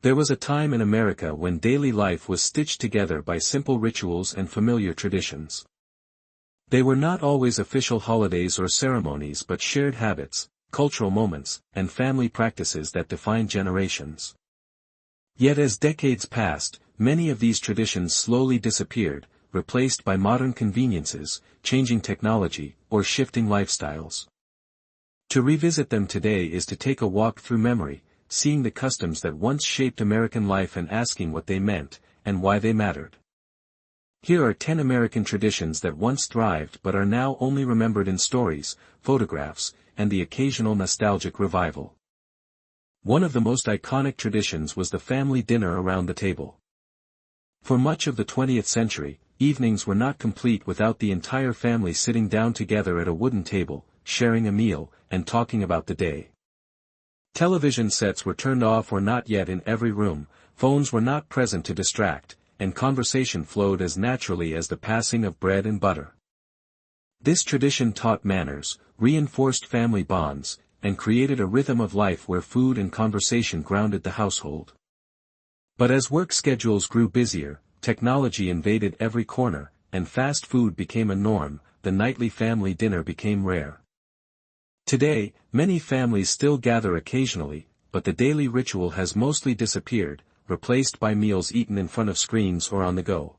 There was a time in America when daily life was stitched together by simple rituals and familiar traditions. They were not always official holidays or ceremonies but shared habits, cultural moments, and family practices that defined generations. Yet as decades passed, many of these traditions slowly disappeared, replaced by modern conveniences, changing technology, or shifting lifestyles. To revisit them today is to take a walk through memory, seeing the customs that once shaped American life and asking what they meant, and why they mattered. Here are 10 American traditions that once thrived but are now only remembered in stories, photographs, and the occasional nostalgic revival. One of the most iconic traditions was the family dinner around the table. For much of the 20th century, evenings were not complete without the entire family sitting down together at a wooden table, sharing a meal, and talking about the day. Television sets were turned off or not yet in every room, phones were not present to distract, and conversation flowed as naturally as the passing of bread and butter. This tradition taught manners, reinforced family bonds, and created a rhythm of life where food and conversation grounded the household. But as work schedules grew busier, technology invaded every corner, and fast food became a norm, the nightly family dinner became rare. Today, many families still gather occasionally, but the daily ritual has mostly disappeared, replaced by meals eaten in front of screens or on the go.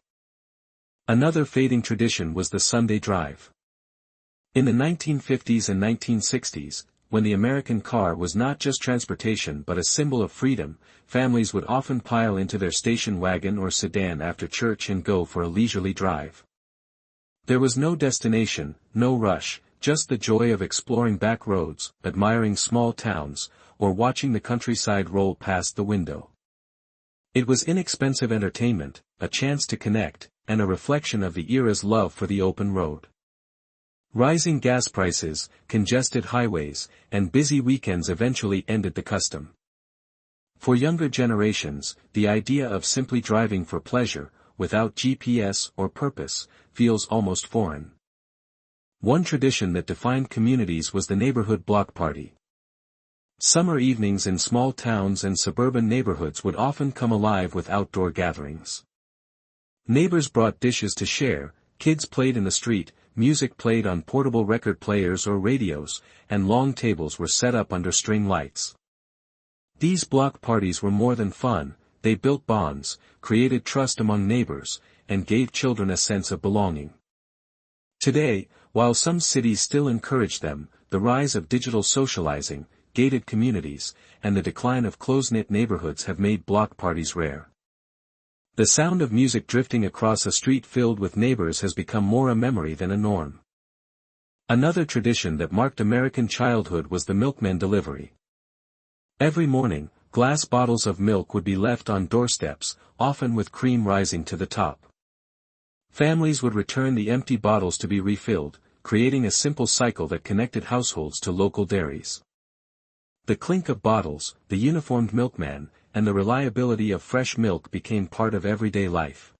Another fading tradition was the Sunday drive. In the 1950s and 1960s, when the American car was not just transportation but a symbol of freedom, families would often pile into their station wagon or sedan after church and go for a leisurely drive. There was no destination, no rush, just the joy of exploring back roads, admiring small towns, or watching the countryside roll past the window. It was inexpensive entertainment, a chance to connect, and a reflection of the era's love for the open road. Rising gas prices, congested highways, and busy weekends eventually ended the custom. For younger generations, the idea of simply driving for pleasure, without GPS or purpose, feels almost foreign. One tradition that defined communities was the neighborhood block party. Summer evenings in small towns and suburban neighborhoods would often come alive with outdoor gatherings. Neighbors brought dishes to share, kids played in the street, music played on portable record players or radios, and long tables were set up under string lights. These block parties were more than fun, they built bonds, created trust among neighbors, and gave children a sense of belonging. Today, while some cities still encourage them, the rise of digital socializing, gated communities, and the decline of close-knit neighborhoods have made block parties rare. The sound of music drifting across a street filled with neighbors has become more a memory than a norm. Another tradition that marked American childhood was the milkman delivery. Every morning, glass bottles of milk would be left on doorsteps, often with cream rising to the top. Families would return the empty bottles to be refilled, creating a simple cycle that connected households to local dairies. The clink of bottles, the uniformed milkman, and the reliability of fresh milk became part of everyday life.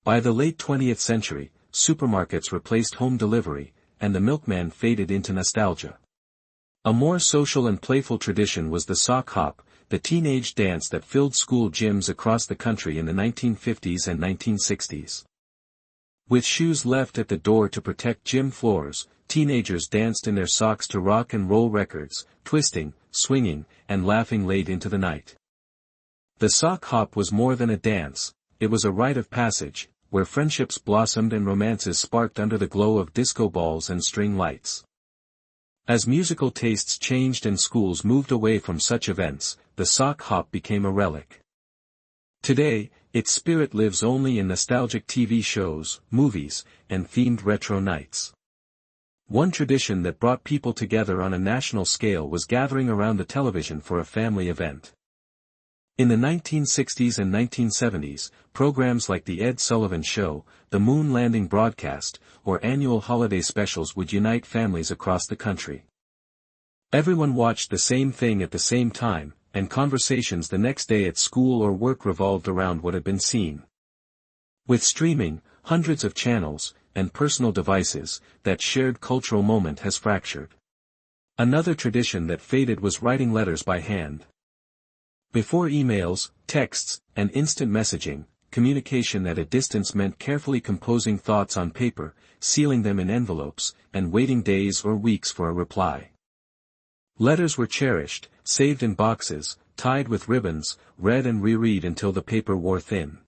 By the late 20th century, supermarkets replaced home delivery, and the milkman faded into nostalgia. A more social and playful tradition was the sock hop, the teenage dance that filled school gyms across the country in the 1950s and 1960s. With shoes left at the door to protect gym floors, teenagers danced in their socks to rock and roll records, twisting, swinging, and laughing late into the night. The sock hop was more than a dance, it was a rite of passage, where friendships blossomed and romances sparked under the glow of disco balls and string lights. As musical tastes changed and schools moved away from such events, the sock hop became a relic. Today, its spirit lives only in nostalgic TV shows, movies, and themed retro nights. One tradition that brought people together on a national scale was gathering around the television for a family event. In the 1960s and 1970s, programs like The Ed Sullivan Show, the Moon Landing Broadcast, or annual holiday specials would unite families across the country. Everyone watched the same thing at the same time, and conversations the next day at school or work revolved around what had been seen. With streaming, hundreds of channels, and personal devices, that shared cultural moment has fractured. Another tradition that faded was writing letters by hand. Before emails, texts, and instant messaging, communication at a distance meant carefully composing thoughts on paper, sealing them in envelopes, and waiting days or weeks for a reply. Letters were cherished, saved in boxes, tied with ribbons, read and reread until the paper wore thin.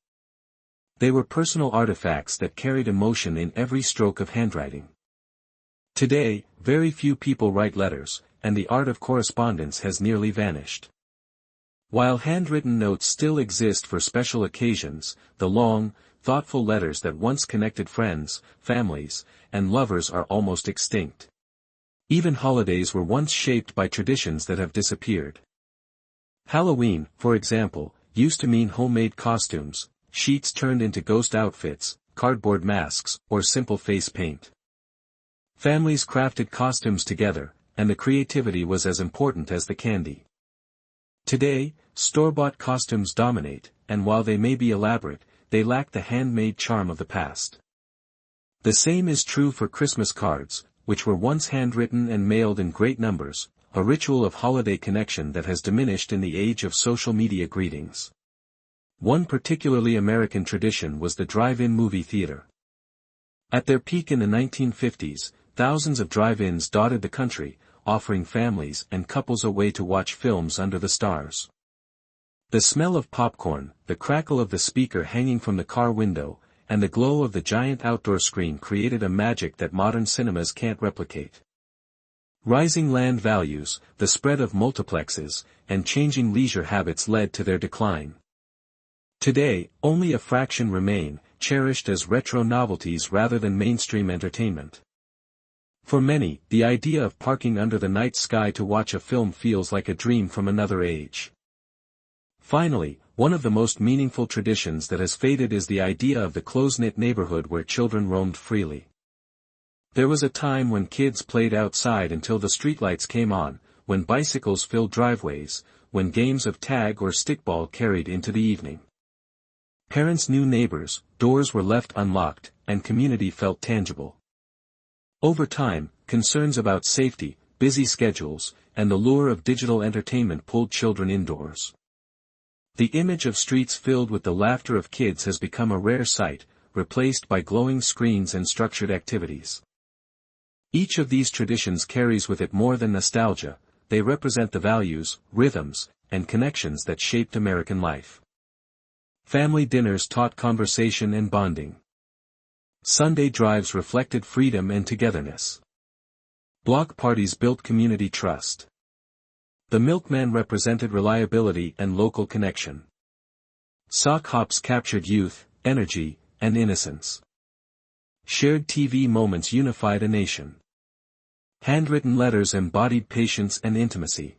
They were personal artifacts that carried emotion in every stroke of handwriting. Today, very few people write letters, and the art of correspondence has nearly vanished. While handwritten notes still exist for special occasions, the long, thoughtful letters that once connected friends, families, and lovers are almost extinct. Even holidays were once shaped by traditions that have disappeared. Halloween, for example, used to mean homemade costumes, sheets turned into ghost outfits, cardboard masks, or simple face paint. Families crafted costumes together, and the creativity was as important as the candy. Today, store-bought costumes dominate, and while they may be elaborate, they lack the handmade charm of the past. The same is true for Christmas cards, which were once handwritten and mailed in great numbers, a ritual of holiday connection that has diminished in the age of social media greetings. One particularly American tradition was the drive-in movie theater. At their peak in the 1950s, thousands of drive-ins dotted the country, offering families and couples a way to watch films under the stars. The smell of popcorn, the crackle of the speaker hanging from the car window, and the glow of the giant outdoor screen created a magic that modern cinemas can't replicate. Rising land values, the spread of multiplexes, and changing leisure habits led to their decline. Today, only a fraction remain, cherished as retro novelties rather than mainstream entertainment. For many, the idea of parking under the night sky to watch a film feels like a dream from another age. Finally, one of the most meaningful traditions that has faded is the idea of the close-knit neighborhood where children roamed freely. There was a time when kids played outside until the streetlights came on, when bicycles filled driveways, when games of tag or stickball carried into the evening. Parents knew neighbors, doors were left unlocked, and community felt tangible. Over time, concerns about safety, busy schedules, and the lure of digital entertainment pulled children indoors. The image of streets filled with the laughter of kids has become a rare sight, replaced by glowing screens and structured activities. Each of these traditions carries with it more than nostalgia, they represent the values, rhythms, and connections that shaped American life. Family dinners taught conversation and bonding. Sunday drives reflected freedom and togetherness. Block parties built community trust. The milkman represented reliability and local connection. Sock hops captured youth, energy, and innocence. Shared TV moments unified a nation. Handwritten letters embodied patience and intimacy.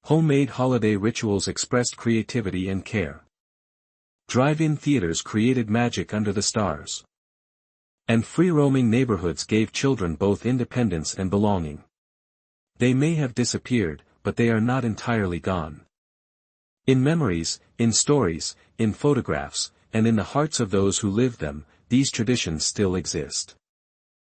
Homemade holiday rituals expressed creativity and care. Drive-in theaters created magic under the stars. And free-roaming neighborhoods gave children both independence and belonging. They may have disappeared, but they are not entirely gone. In memories, in stories, in photographs, and in the hearts of those who lived them, these traditions still exist.